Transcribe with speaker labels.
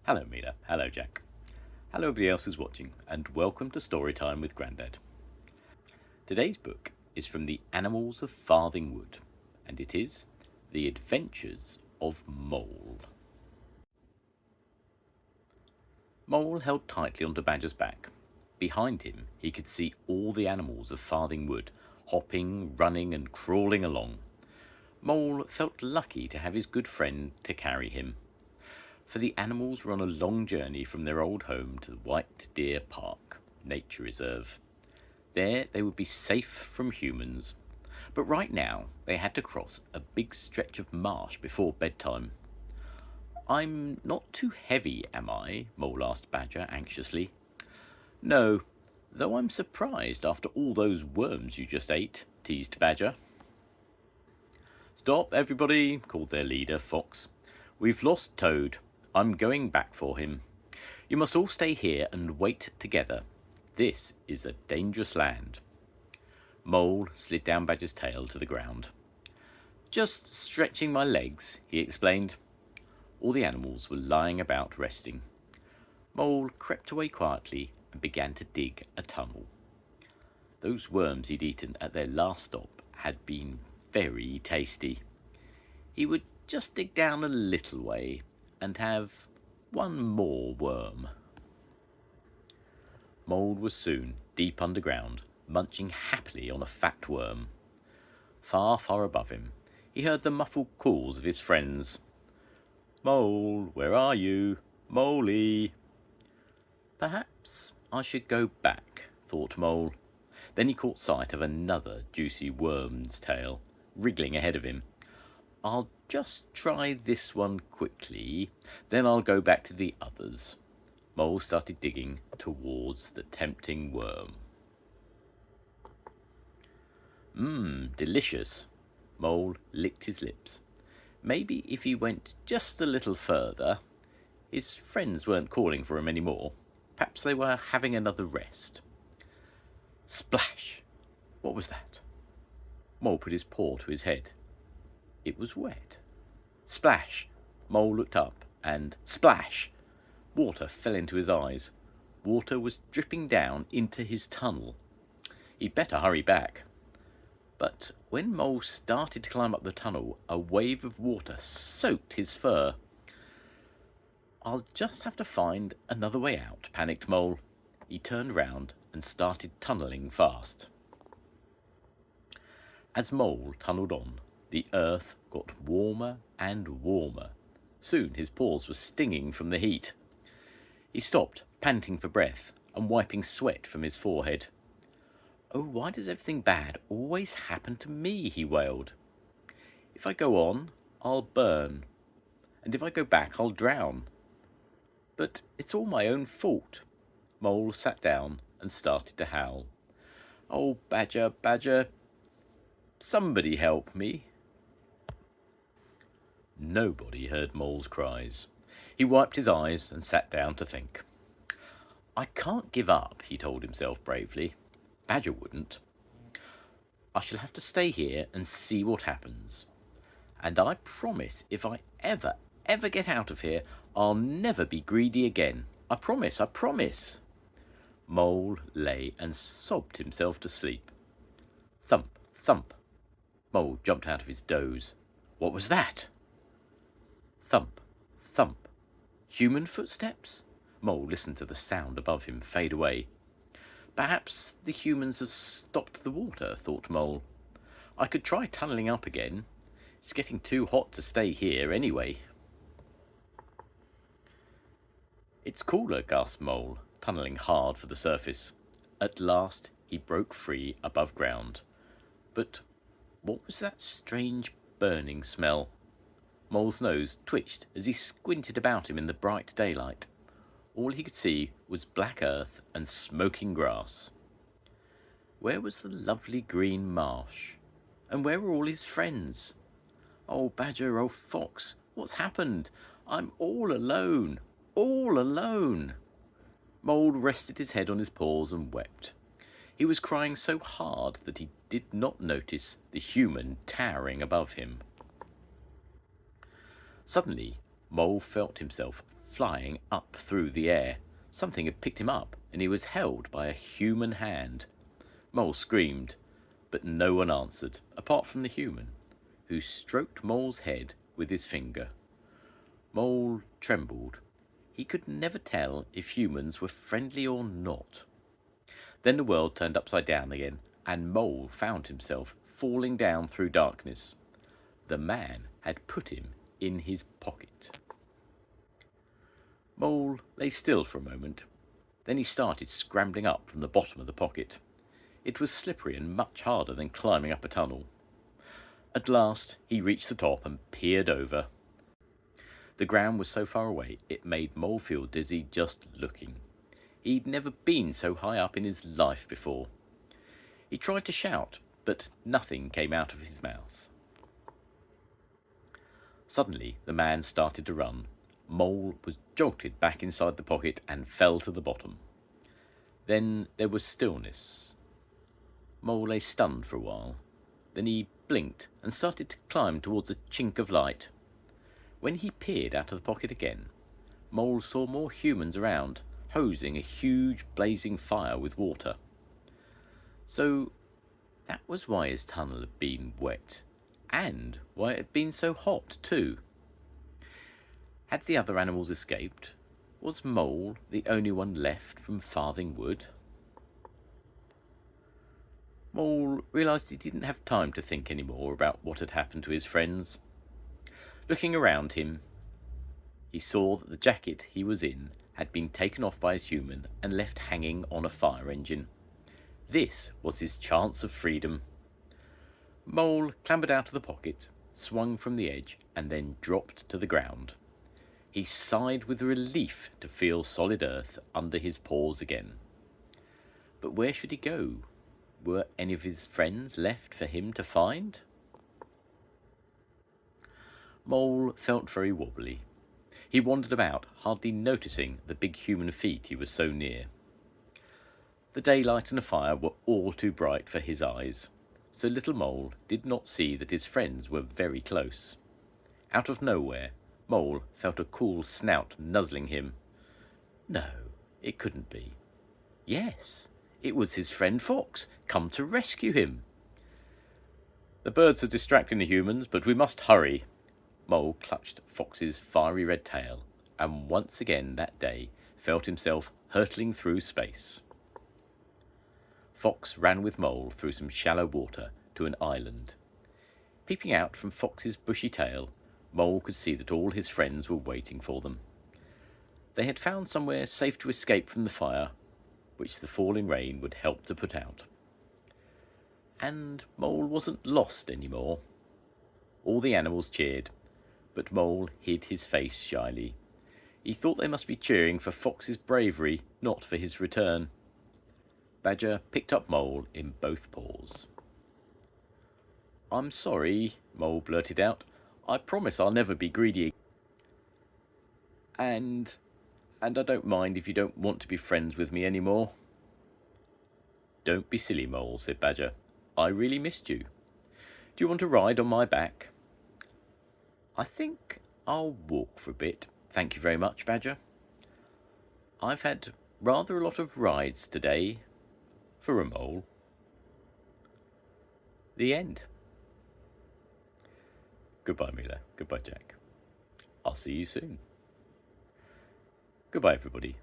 Speaker 1: Hello Mila, hello Jack, hello everybody else who's watching, and welcome to Storytime with Grandad. Today's book is from the Animals of Farthing Wood, and it is The Adventures of Mole. Mole held tightly onto Badger's back. Behind him he could see all the animals of Farthing Wood, hopping, running and crawling along. Mole felt lucky to have his good friend to carry him, for the animals were on a long journey from their old home to the White Deer Park Nature Reserve. There they would be safe from humans, but right now they had to cross a big stretch of marsh before bedtime. "I'm not too heavy, am I?" Mole asked Badger anxiously. "No, though I'm surprised after all those worms you just ate," teased Badger. "Stop, everybody," called their leader, Fox. "We've lost Toad. I'm going back for him. You must all stay here and wait together. This is a dangerous land." Mole slid down Badger's tail to the ground. "Just stretching my legs," he explained. All the animals were lying about resting. Mole crept away quietly and began to dig a tunnel. Those worms he'd eaten at their last stop had been very tasty. He would just dig down a little way and have one more worm. Mole was soon deep underground, munching happily on a fat worm. Far, far above him, he heard the muffled calls of his friends. "Mole, where are you? Moley!" "Perhaps I should go back," thought Mole. Then he caught sight of another juicy worm's tail wriggling ahead of him. "I'll just try this one quickly, then I'll go back to the others." Mole started digging towards the tempting worm. Delicious. Mole licked his lips. Maybe if he went just a little further. His friends weren't calling for him anymore. Perhaps they were having another rest. Splash! What was that? Mole put his paw to his head. It was wet. Splash! Mole looked up, and splash! Water fell into his eyes. Water was dripping down into his tunnel. He'd better hurry back. But when Mole started to climb up the tunnel, a wave of water soaked his fur. "I'll just have to find another way out," panicked Mole. He turned round and started tunnelling fast. As Mole tunnelled on, the earth got warmer and warmer. Soon his paws were stinging from the heat. He stopped, panting for breath and wiping sweat from his forehead. "Oh, why does everything bad always happen to me?" he wailed. "If I go on, I'll burn. And if I go back, I'll drown. But it's all my own fault." Mole sat down and started to howl. "Oh, Badger, Badger, somebody help me." Nobody heard Mole's cries. He wiped his eyes and sat down to think. "I can't give up," he told himself bravely. Badger wouldn't. "I shall have to stay here and see what happens. And I promise if I ever get out of here, I'll never be greedy again. I promise, I promise." Mole lay and sobbed himself to sleep. Thump, thump. Mole jumped out of his doze. What was that? Thump, thump. Human footsteps? Mole listened to the sound above him fade away. Perhaps the humans have stopped the water, thought Mole. I could try tunnelling up again. It's getting too hot to stay here anyway. "It's cooler," gasped Mole, tunnelling hard for the surface. At last he broke free above ground. But what was that strange burning smell? Mole's nose twitched as he squinted about him in the bright daylight. All he could see was black earth and smoking grass. Where was the lovely green marsh? And where were all his friends? "Oh, Badger, oh, Fox, what's happened? I'm all alone, all alone." Mole rested his head on his paws and wept. He was crying so hard that he did not notice the human towering above him. Suddenly, Mole felt himself flying up through the air. Something had picked him up, and he was held by a human hand. Mole screamed, but no one answered, apart from the human, who stroked Mole's head with his finger. Mole trembled. He could never tell if humans were friendly or not. Then the world turned upside down again, and Mole found himself falling down through darkness. The man had put him in his pocket. Mole lay still for a moment. Then he started scrambling up from the bottom of the pocket. It was slippery and much harder than climbing up a tunnel. At last he reached the top and peered over. The ground was so far away it made Mole feel dizzy just looking. He'd never been so high up in his life before. He tried to shout, but nothing came out of his mouth. Suddenly the man started to run. Mole was jolted back inside the pocket and fell to the bottom. Then there was stillness. Mole lay stunned for a while. Then he blinked and started to climb towards a chink of light. When he peered out of the pocket again, Mole saw more humans around, hosing a huge blazing fire with water. So that was why his tunnel had been wet, and why it had been so hot too. Had the other animals escaped? Was Mole the only one left from Farthing Wood? Mole realised he didn't have time to think any more about what had happened to his friends. Looking around him, he saw that the jacket he was in had been taken off by his human and left hanging on a fire engine. This was his chance of freedom. Mole clambered out of the pocket, swung from the edge, and then dropped to the ground. He sighed with relief to feel solid earth under his paws again. But where should he go? Were any of his friends left for him to find? Mole felt very wobbly. He wandered about, hardly noticing the big human feet he was so near. The daylight and the fire were all too bright for his eyes, so little Mole did not see that his friends were very close. Out of nowhere, Mole felt a cool snout nuzzling him. No, it couldn't be. Yes, it was his friend Fox, come to rescue him. The birds are distracting the humans, but we must hurry. Mole clutched Fox's fiery red tail, and once again that day felt himself hurtling through space. Fox ran with Mole through some shallow water to an island. Peeping out from Fox's bushy tail, Mole could see that all his friends were waiting for them. They had found somewhere safe to escape from the fire, which the falling rain would help to put out. And Mole wasn't lost anymore. All the animals cheered, but Mole hid his face shyly. He thought they must be cheering for Fox's bravery, not for his return. Badger picked up Mole in both paws. "I'm sorry," Mole blurted out. "I promise I'll never be greedy. And I don't mind if you don't want to be friends with me anymore." "Don't be silly, Mole," said Badger. "I really missed you. Do you want to ride on my back?" "I think I'll walk for a bit, thank you very much, Badger. I've had rather a lot of rides today, for a mole." The end. Goodbye, Mila. Goodbye, Jack. I'll see you soon. Goodbye, everybody.